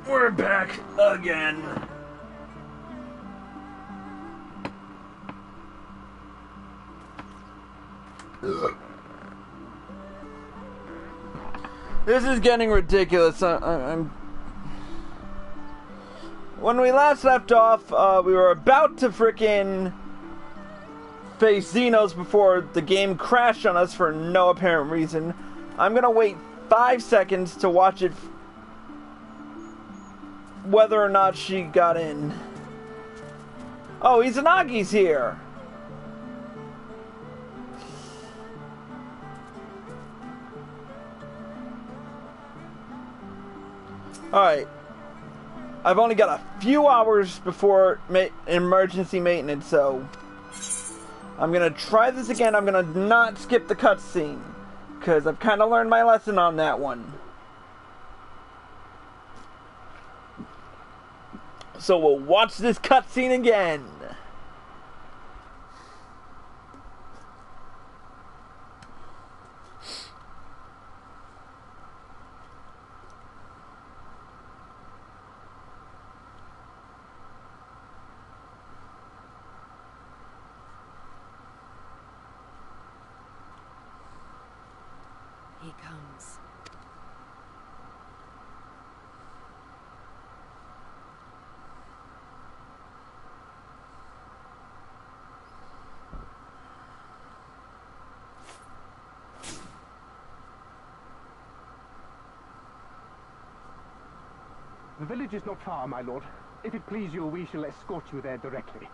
We're back again. This is getting ridiculous. I'm. When we last left off, we were about to frickin' face Zenos before the game crashed on us for no apparent reason. I'm gonna wait 5 seconds to watch it, whether or not she got in. Oh, Izanagi's here! Alright. I've only got a few hours before emergency maintenance, so I'm gonna try this again. I'm gonna not skip the cutscene, because I've kind of learned my lesson on that one. So we'll watch this cutscene again. He comes. The village is not far, my lord. If it please you, we shall escort you there directly.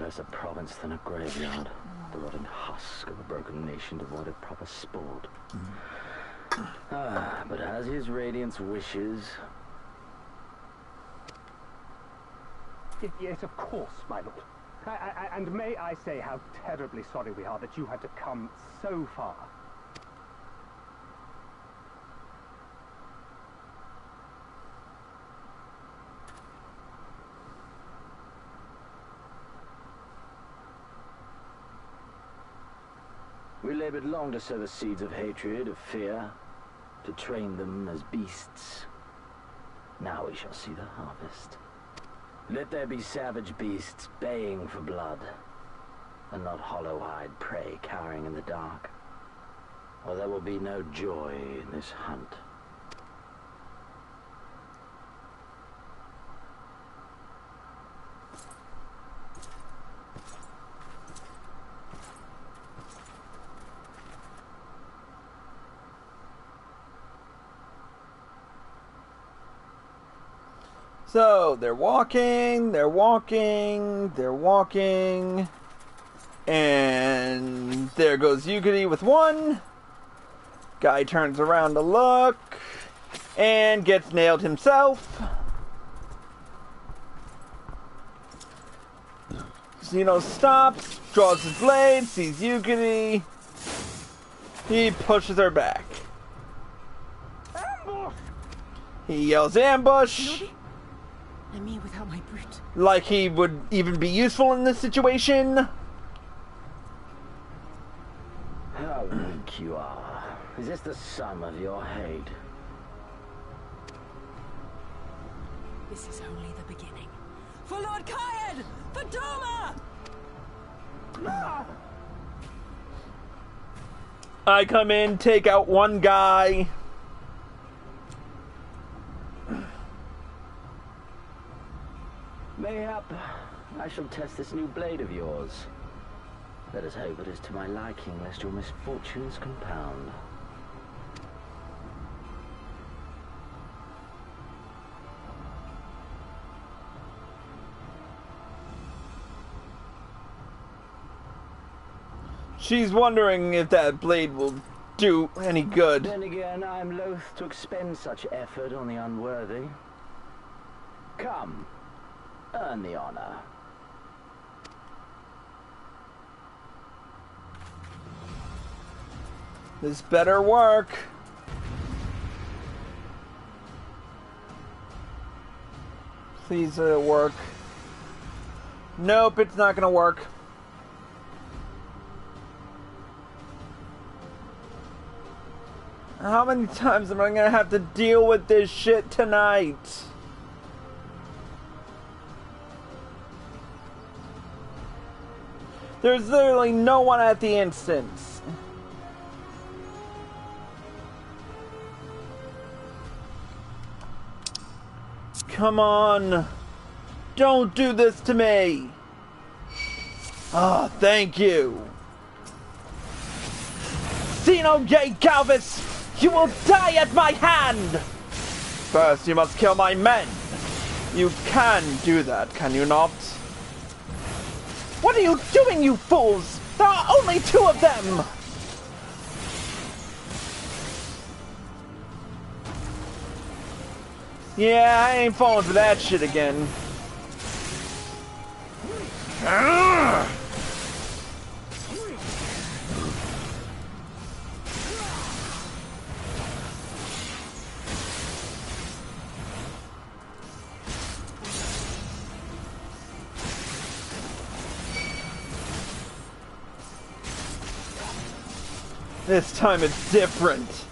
Less a province than a graveyard. The rotten husk of a broken nation devoid of proper sport. But as his radiance wishes... Yes, of course, my lord. And may I say how terribly sorry we are that you had to come so far. We labored long to sow the seeds of hatred, of fear, to train them as beasts. Now we shall see the harvest. Let there be savage beasts baying for blood, and not hollow-eyed prey cowering in the dark, or there will be no joy in this hunt. So, they're walking, and there goes Yukari with one. Guy turns around to look, and gets nailed himself. Zenos stops, draws his blade, sees Yukari. He pushes her back. Ambush! He yells, "Ambush!" And me without my brute. Like he would even be useful in this situation. How weak you are. Is this the sum of your hate? This is only the beginning. For Lord Kayed! For Doma! I come in, take out one guy. Mayhap I shall test this new blade of yours. Let us hope it is to my liking, lest your misfortunes compound. She's wondering if that blade will do any good. Then again, I am loath to expend such effort on the unworthy. Come, earn the honor. This better work. Please work. Nope, it's not gonna work. How many times am I gonna have to deal with this shit tonight? There's literally no one at the instance. Come on. Don't do this to me. Ah, thank you. Zeno J. Galvis, you will die at my hand! First, you must kill my men. You can do that, can you not? What are you doing, you fools? There are only 2 of them! Yeah, I ain't falling for that shit again. This time it's different.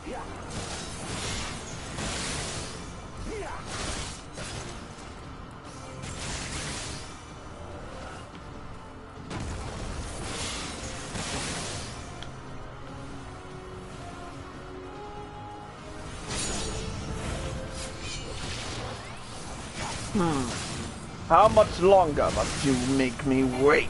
How much longer must you make me wait?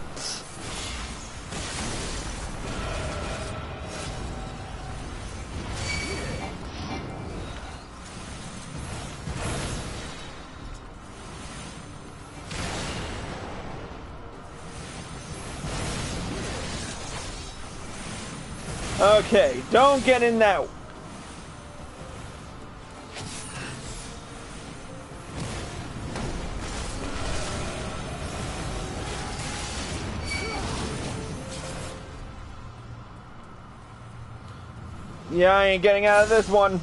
Okay, don't get in now. Yeah, I ain't getting out of this one.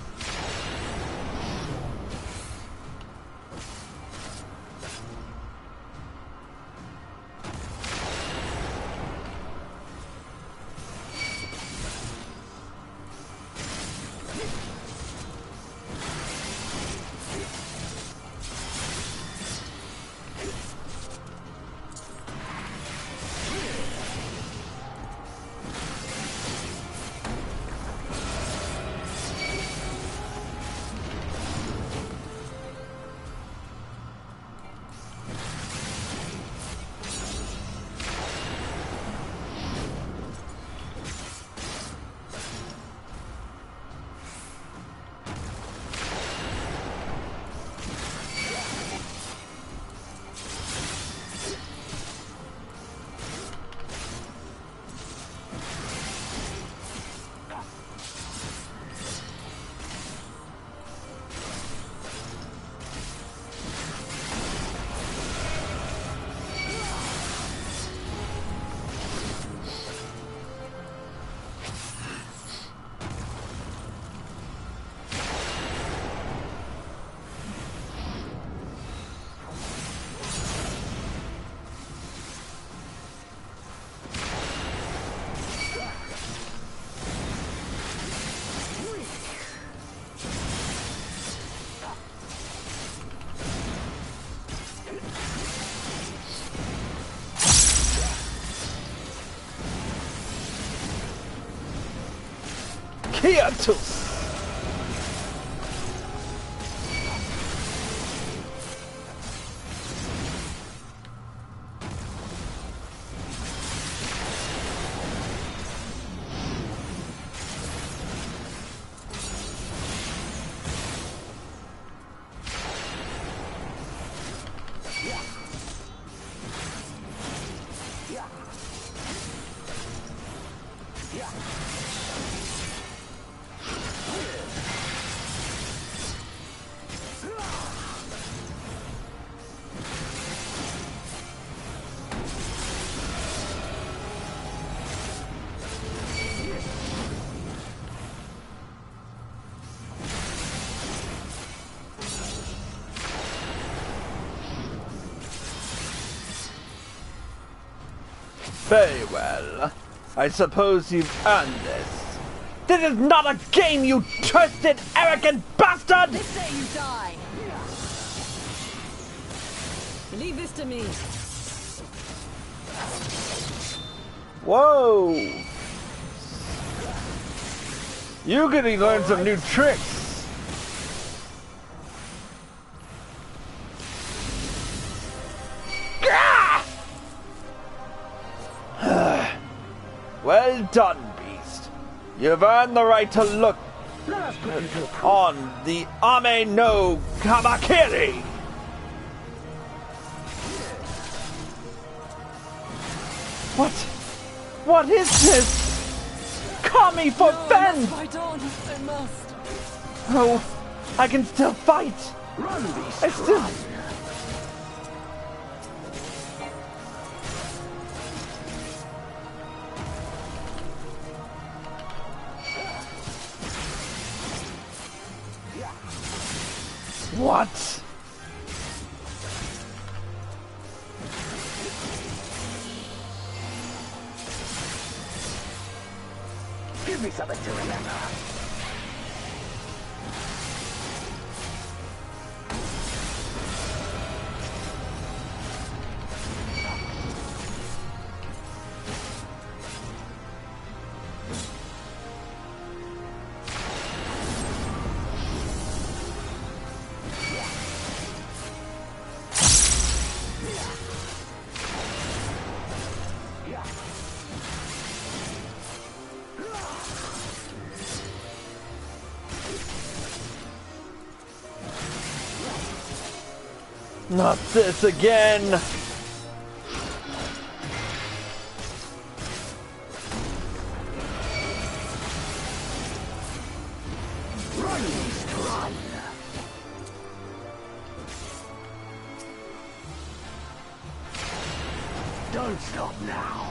Hiatus! Very well. I suppose you've earned this. This is not a game, you twisted, arrogant bastard! This day you die. Leave this to me. Whoa! You could learn some new tricks. Well done, beast. You've earned the right to look on the Ame no Kamakiri. What is this? Kami for Ben! Fight on, I must. Oh, I can still fight. Run, beast, I still. run. What? Give me something to remember. Not this again! Run, beast, run. Don't stop now.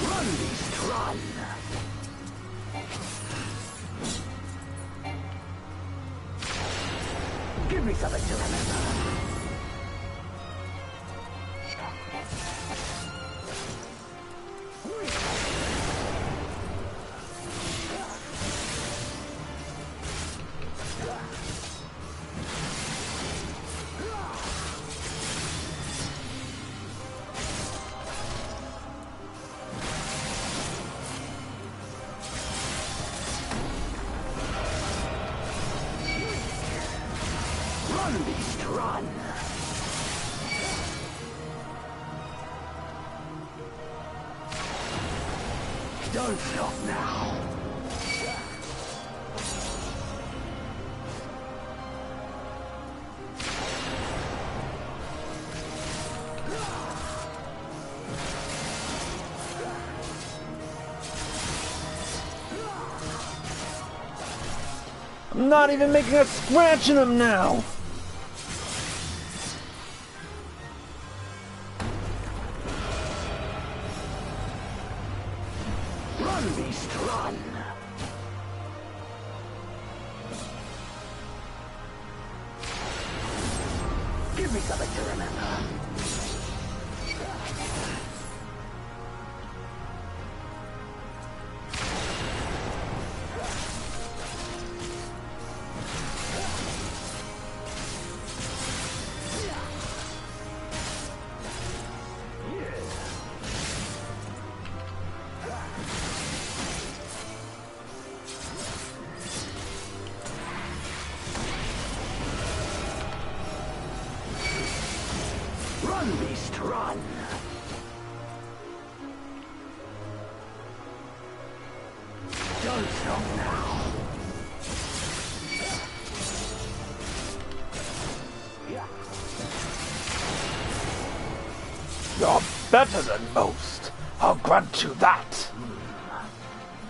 Run, beast, run. Give me something to remember. Run, beast, run. Don't stop now. I'm not even making a scratch in him now! Run, beast, run. Give me something to remember. Run, beast, run. Don't stop now. You're better than most. I'll grant you that.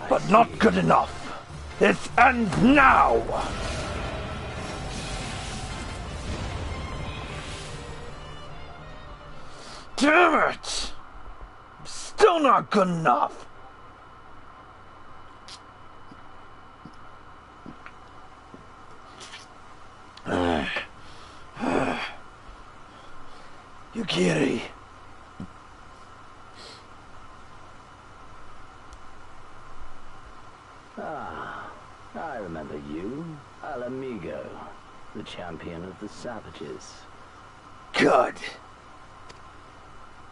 But not good enough. It's end now! Damn it! Still not good enough! Yukiri. Ah, I remember you. Al Amigo, the champion of the savages. Good.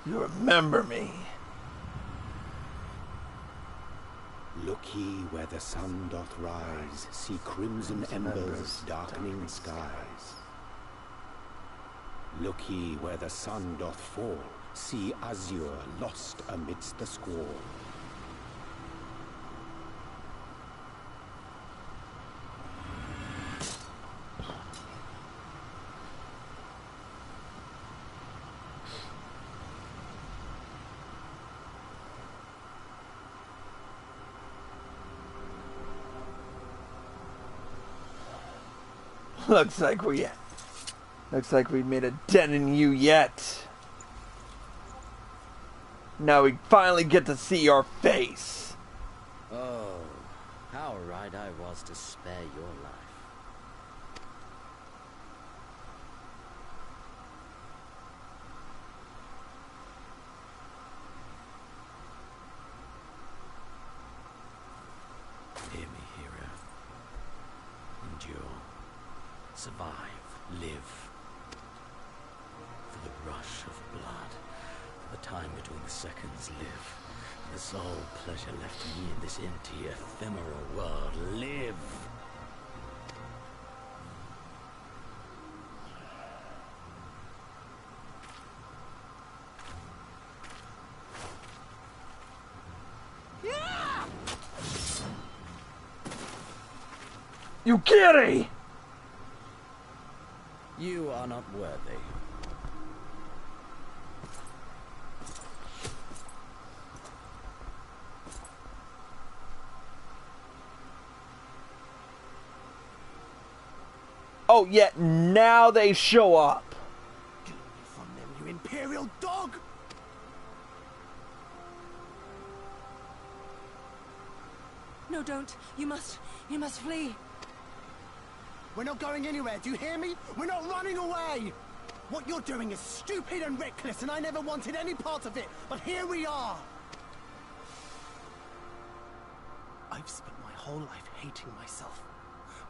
You remember me. Look ye where the sun doth rise, see crimson embers darkening skies. Look ye where the sun doth fall, see azure lost amidst the squall. Looks like we made a dent in you yet. Now we finally get to see your face. Oh, how right I was to spare your life. Hear me, hero. Endure. Survive. Live. For the rush of blood. For the time between the seconds. Live. For the sole pleasure left to me in this empty, ephemeral world. Live. Yukiri! You are not worthy. Oh, yeah, now they show up. Get away from them, you imperial dog! No, don't. You must flee. We're not going anywhere, do you hear me? We're not running away! What you're doing is stupid and reckless, and I never wanted any part of it, but here we are! I've spent my whole life hating myself.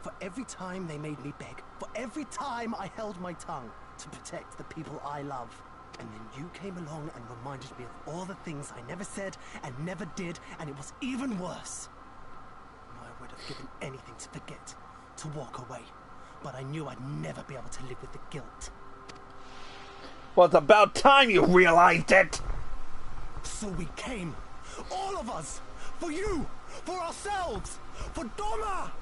For every time they made me beg, for every time I held my tongue to protect the people I love. And then you came along and reminded me of all the things I never said and never did, and it was even worse. I would have given anything to forget, to walk away, but I knew I'd never be able to live with the guilt. Well, it's about time you realized it! So we came, all of us, for you, for ourselves, for Doma!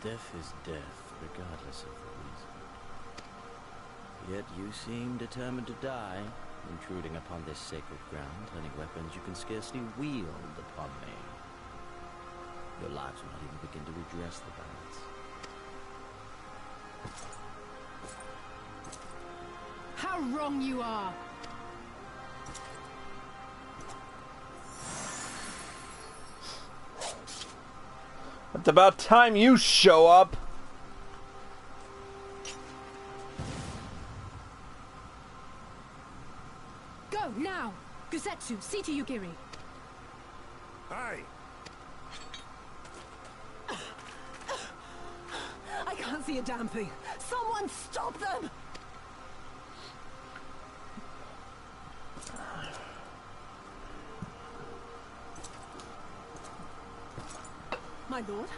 Death is death, regardless of the reason. Yet you seem determined to die, intruding upon this sacred ground, turning weapons you can scarcely wield upon me. Your lives will not even begin to redress the balance. How wrong you are! It's about time you show up. Go, now! Gusetsu, see to Yugiri. Hey! I can't see a damn thing. Someone stop them! My lord?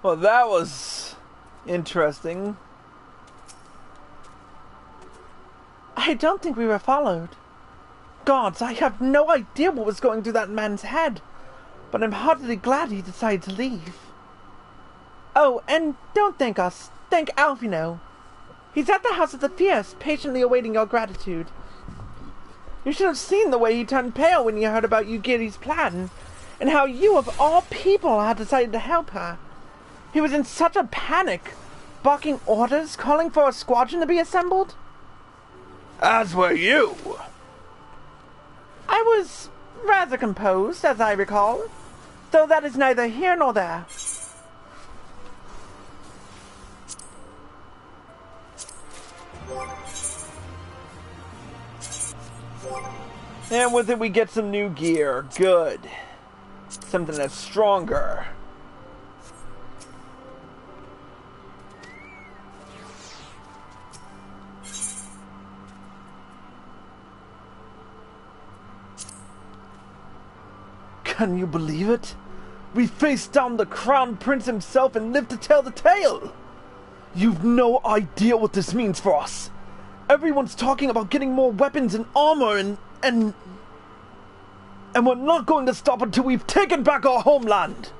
Well, that was interesting. I don't think we were followed. Gods, I have no idea what was going through that man's head, but I'm heartily glad he decided to leave. Oh, and don't thank us. Thank Alfino. He's at the House of the Fierce, patiently awaiting your gratitude. You should have seen the way he turned pale when you heard about Yugiri's plan, and how you, of all people, had decided to help her. He was in such a panic, barking orders, calling for a squadron to be assembled. As were you. I was rather composed, as I recall, though that is neither here nor there. And with it we get some new gear. Good. Something that's stronger. Can you believe it? We faced down the Crown Prince himself and lived to tell the tale! You've no idea what this means for us. Everyone's talking about getting more weapons and armor and we're not going to stop until we've taken back our homeland!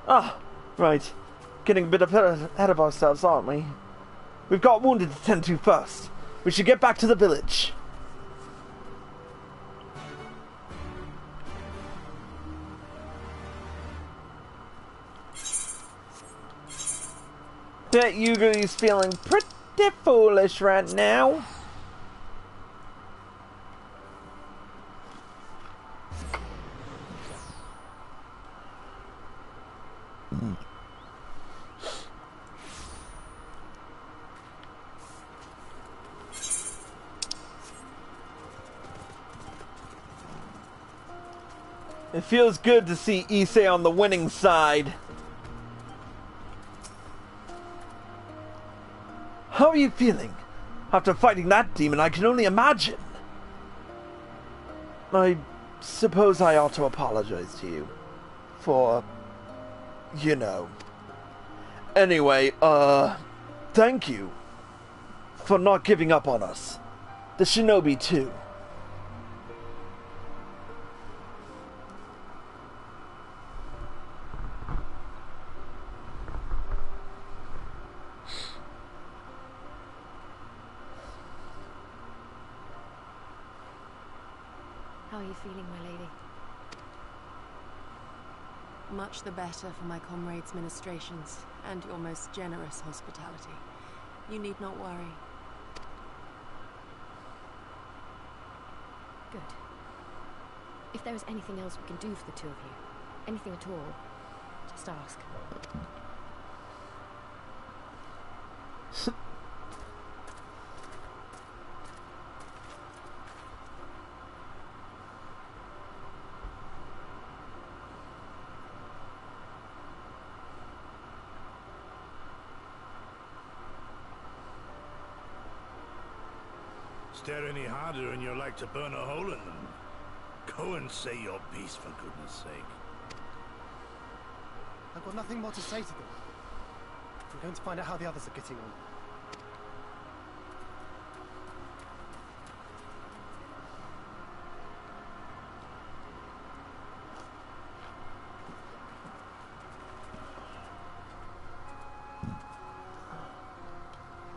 Ah, right. Getting a bit ahead of ourselves, aren't we? We've got wounded to tend to first. We should get back to the village. Bet Yugiri's feeling pretty foolish right now. It feels good to see Issei on the winning side. How are you feeling? After fighting that demon, I can only imagine. I suppose I ought to apologize to you. For, you know. Anyway, thank you. For not giving up on us. The shinobi, too. How are you feeling, my lady? Much the better for my comrades' ministrations and your most generous hospitality. You need not worry. Good. If there is anything else we can do for the two of you, anything at all, just ask. Stare any harder and you're like to burn a hole in them. Go and say your piece, for goodness sake. I've got nothing more to say to them. I'm going to find out how the others are getting on.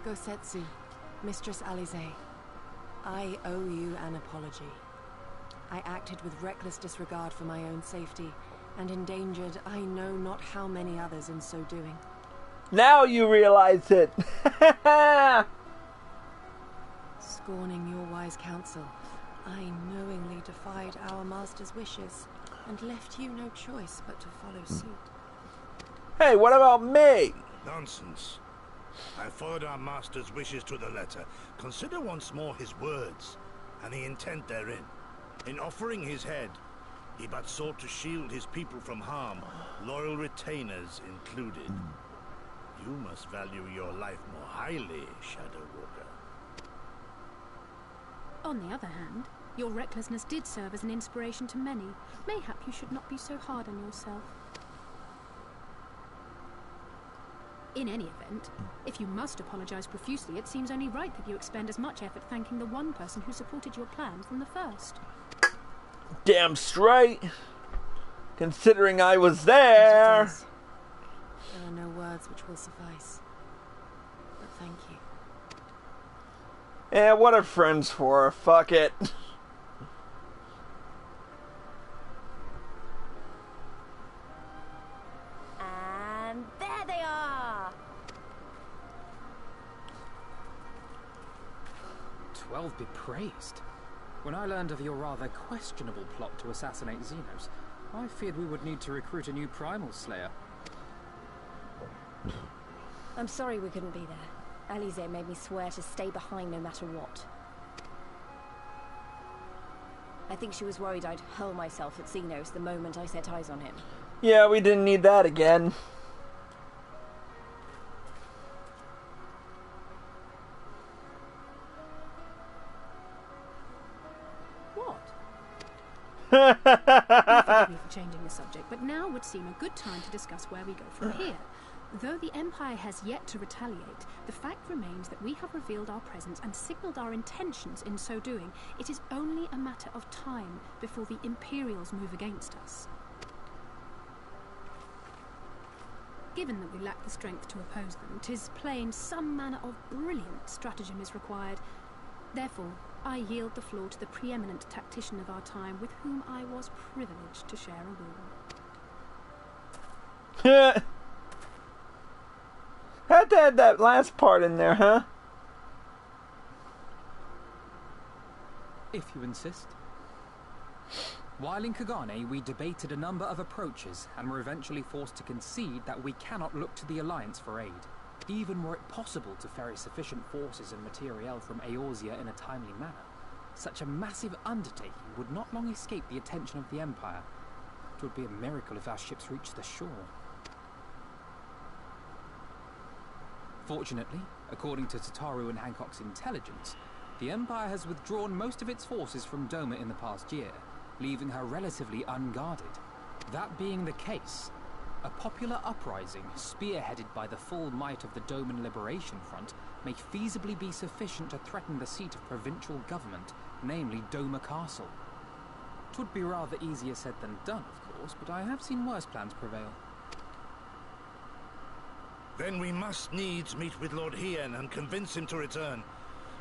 Gosetsu, Mistress Alize, I owe you an apology. I acted with reckless disregard for my own safety, and endangered I know not how many others in so doing. Now you realize it! Scorning your wise counsel, I knowingly defied our master's wishes, and left you no choice but to follow suit. Hey, what about me? Nonsense. I followed our master's wishes to the letter. Consider once more his words, and the intent therein. In offering his head, he but sought to shield his people from harm, loyal retainers included. You must value your life more highly, Shadow Walker. On the other hand, your recklessness did serve as an inspiration to many. Mayhap you should not be so hard on yourself. In any event, if you must apologize profusely, it seems only right that you expend as much effort thanking the one person who supported your plan from the first. Damn straight. Considering I was there. There are no words which will suffice. But thank you. Yeah, what are friends for? Fuck it. And there they are! 12 be praised. When I learned of your rather questionable plot to assassinate Zenos, I feared we would need to recruit a new primal slayer. I'm sorry we couldn't be there. Alize made me swear to stay behind no matter what. I think she was worried I'd hurl myself at Zenos the moment I set eyes on him. Yeah, we didn't need that again. Forgive me for changing the subject, but now would seem a good time to discuss where we go from here. Though the Empire has yet to retaliate, the fact remains that we have revealed our presence and signaled our intentions in so doing. It is only a matter of time before the Imperials move against us. Given that we lack the strength to oppose them, 'tis plain some manner of brilliant stratagem is required. Therefore, I yield the floor to the preeminent tactician of our time, with whom I was privileged to share a room. Had to add that last part in there, huh? If you insist. While in Kagane, we debated a number of approaches and were eventually forced to concede that we cannot look to the Alliance for aid. Even were it possible to ferry sufficient forces and materiel from Eorzea in a timely manner, such a massive undertaking would not long escape the attention of the Empire. It would be a miracle if our ships reached the shore. Fortunately, according to Tataru and Hancock's intelligence, the Empire has withdrawn most of its forces from Doma in the past year, leaving her relatively unguarded. That being the case, a popular uprising, spearheaded by the full might of the Doman Liberation Front, may feasibly be sufficient to threaten the seat of provincial government, namely Doma Castle. 'Twould be rather easier said than done, of course, but I have seen worse plans prevail. Then we must needs meet with Lord Hien and convince him to return,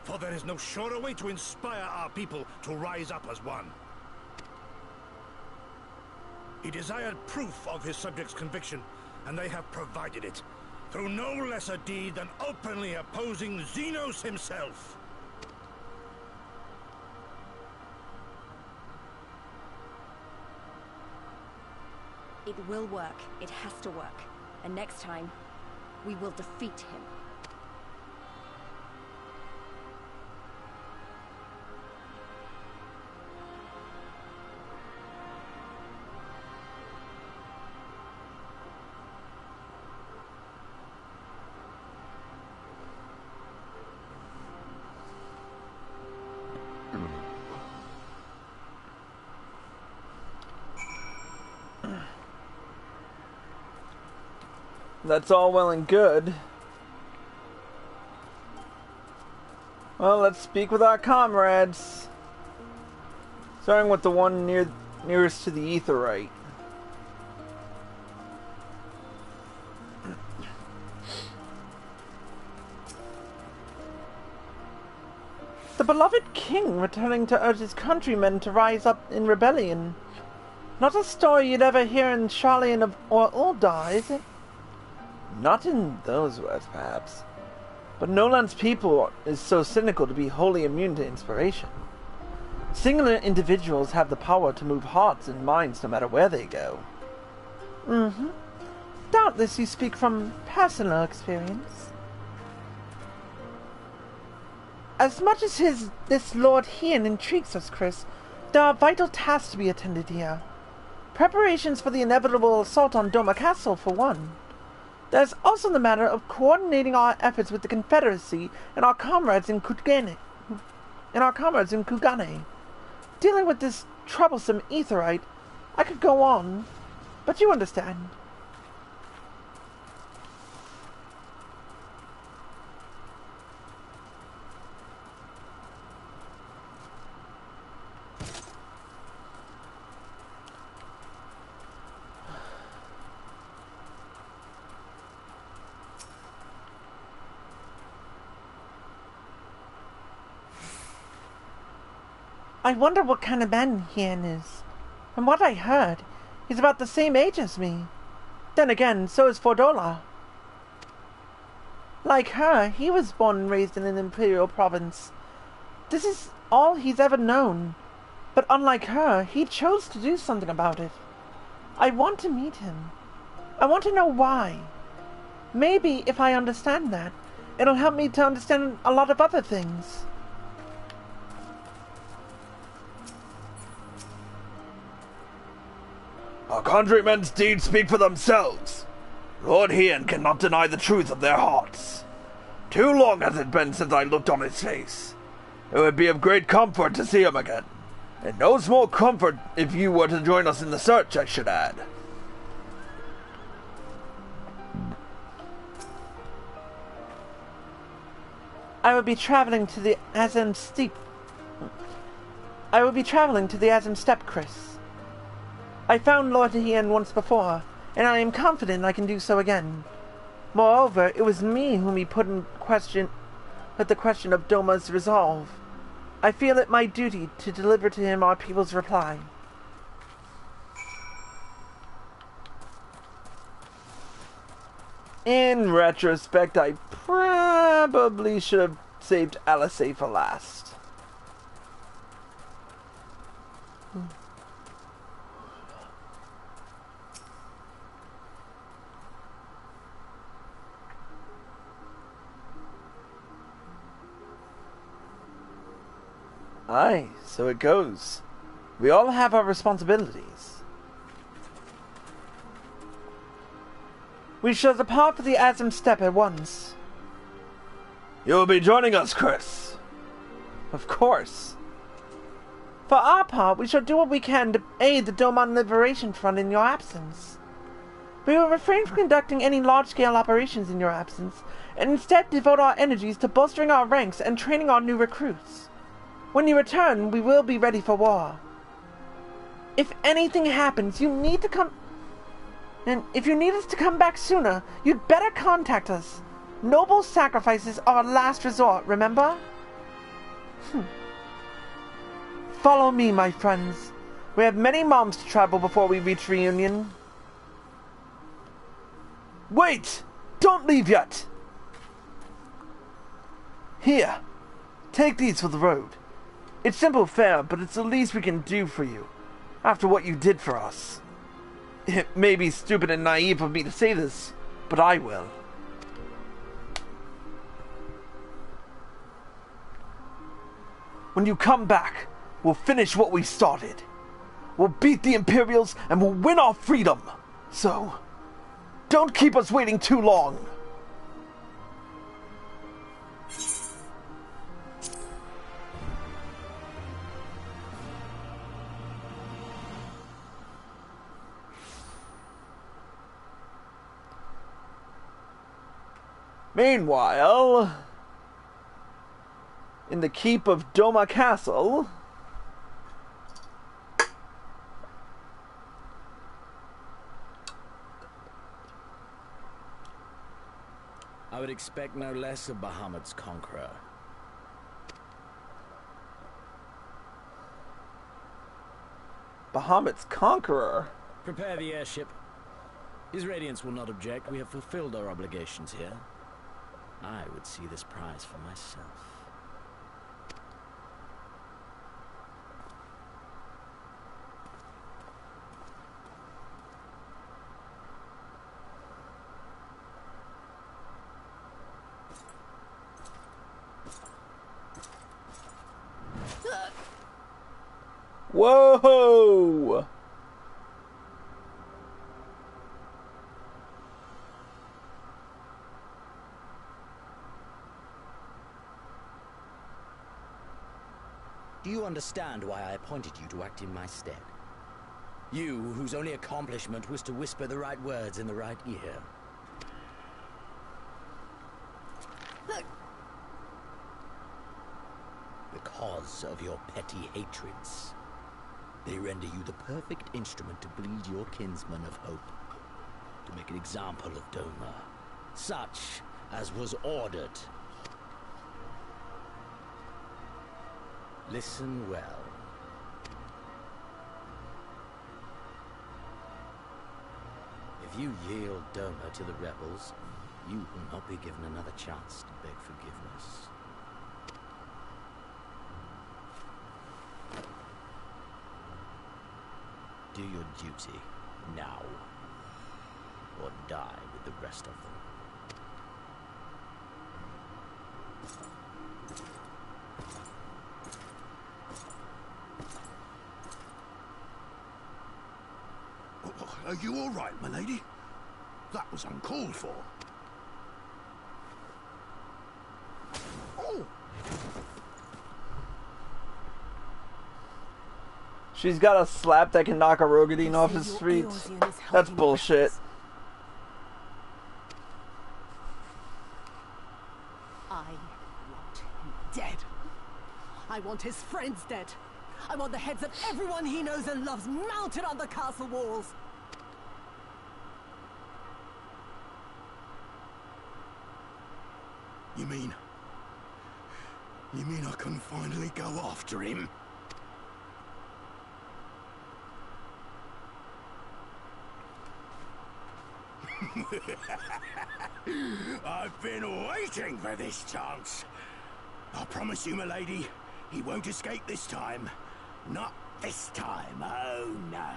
for there is no surer way to inspire our people to rise up as one. He desired proof of his subjects' conviction, and they have provided it, through no less a deed than openly opposing Zenos himself. It will work. It has to work. And next time, we will defeat him. That's all well and good. Well, let's speak with our comrades. Starting with the one nearest to the Aetheryte. The beloved king returning to urge his countrymen to rise up in rebellion. Not a story you'd ever hear in Charlian or Uldar, is it? Not in those words, perhaps. But Noland's people is so cynical to be wholly immune to inspiration. Singular individuals have the power to move hearts and minds no matter where they go. Doubtless you speak from personal experience. As much as this Lord Hien intrigues us, Chris, there are vital tasks to be attended here. Preparations for the inevitable assault on Doma Castle, for one. There's also the matter of coordinating our efforts with the Confederacy and our comrades in Kugane. Dealing with this troublesome Aetheryte, I could go on, but you understand. I wonder what kind of man Hien is. From what I heard, he's about the same age as me. Then again, so is Fordola. Like her, he was born and raised in an imperial province. This is all he's ever known. But unlike her, he chose to do something about it. I want to meet him. I want to know why. Maybe if I understand that, it'll help me to understand a lot of other things. Our countrymen's deeds speak for themselves. Lord Hien cannot deny the truth of their hearts. Too long has it been since I looked on his face. It would be of great comfort to see him again. And no small comfort if you were to join us in the search, I should add. I will be traveling to the Azem Steep. Steppe, Chris. I found Lord Hien once before, and I am confident I can do so again. Moreover, it was me whom he put the question of Doma's resolve. I feel it my duty to deliver to him our people's reply. In retrospect, I probably should have saved Alice for last. Aye, so it goes. We all have our responsibilities. We shall depart for the Azem Steppe at once. You'll be joining us, Chris. Of course. For our part, we shall do what we can to aid the Doman Liberation Front in your absence. We will refrain from conducting any large-scale operations in your absence, and instead devote our energies to bolstering our ranks and training our new recruits. When you return, we will be ready for war. If anything happens, you need to come... And if you need us to come back sooner, you'd better contact us. Noble sacrifices are a last resort, remember? Follow me, my friends. We have many miles to travel before we reach reunion. Wait! Don't leave yet! Here, take these for the road. It's simple fare, but it's the least we can do for you, after what you did for us. It may be stupid and naive of me to say this, but I will. When you come back, we'll finish what we started. We'll beat the Imperials and we'll win our freedom. So, don't keep us waiting too long. Meanwhile, in the keep of Doma Castle, I would expect no less of Bahamut's conqueror. Bahamut's conqueror? Prepare the airship. His Radiance will not object. We have fulfilled our obligations here. I would see this prize for myself. Whoa! Do you understand why I appointed you to act in my stead? You, whose only accomplishment was to whisper the right words in the right ear. Because of your petty hatreds. They render you the perfect instrument to bleed your kinsman of hope. To make an example of Doma. Such as was ordered. Listen well. If you yield Doma to the rebels, you will not be given another chance to beg forgiveness. Do your duty now, or die with the rest of them. Are you all right, my lady? That was uncalled for. Oh! She's got a slap that can knock a Rogadine off his feet. That's bullshit. I want him dead. I want his friends dead. I want the heads of everyone he knows and loves mounted on the castle walls. You mean I can finally go after him? I've been waiting for this chance. I promise you, my lady, he won't escape this time. Not this time, oh no.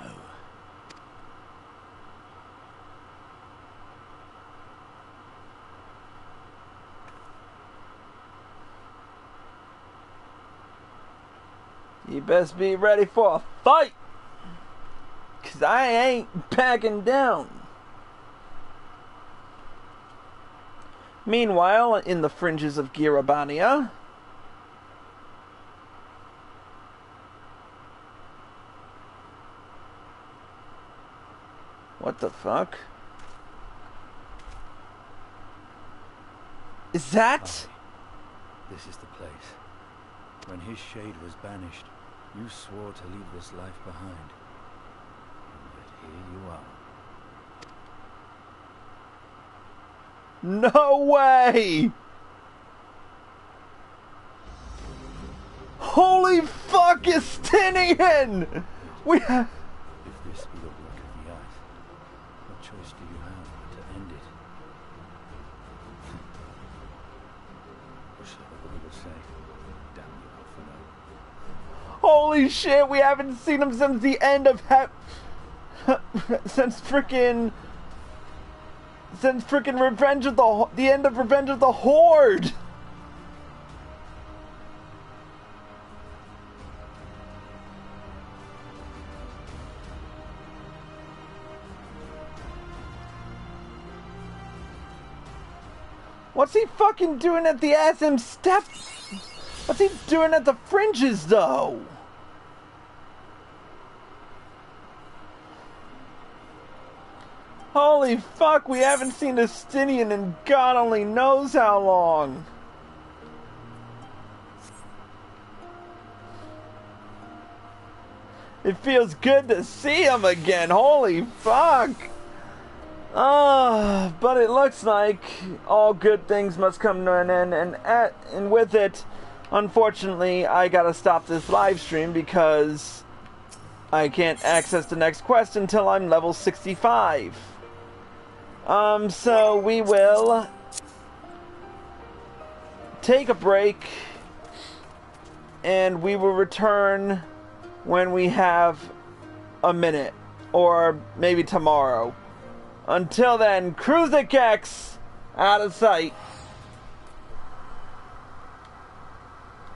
You best be ready for a fight, 'cause I ain't backing down. Meanwhile, in the fringes of Girabania, what the fuck? Is that? This is the place. When his shade was banished, you swore to leave this life behind. And yet here you are. No way! Holy fuck, Estinian! We have... If this be the work of the earth, what choice do you have but to end it? Or shall the Bible say, damn you, Alpha? Holy shit, we haven't seen him since the end of since frickin' Revenge of the end of Revenge of the Horde. What's he fucking doing at the SM step? What's he doing at the fringes though? Holy fuck, we haven't seen Estinian in God only knows how long. It feels good to see him again, holy fuck. But it looks like all good things must come to an end, and with it, unfortunately, I gotta stop this live stream because I can't access the next quest until I'm level 65. So we will take a break, and we will return when we have a minute, or maybe tomorrow. Until then, Cruiser Gex, out of sight.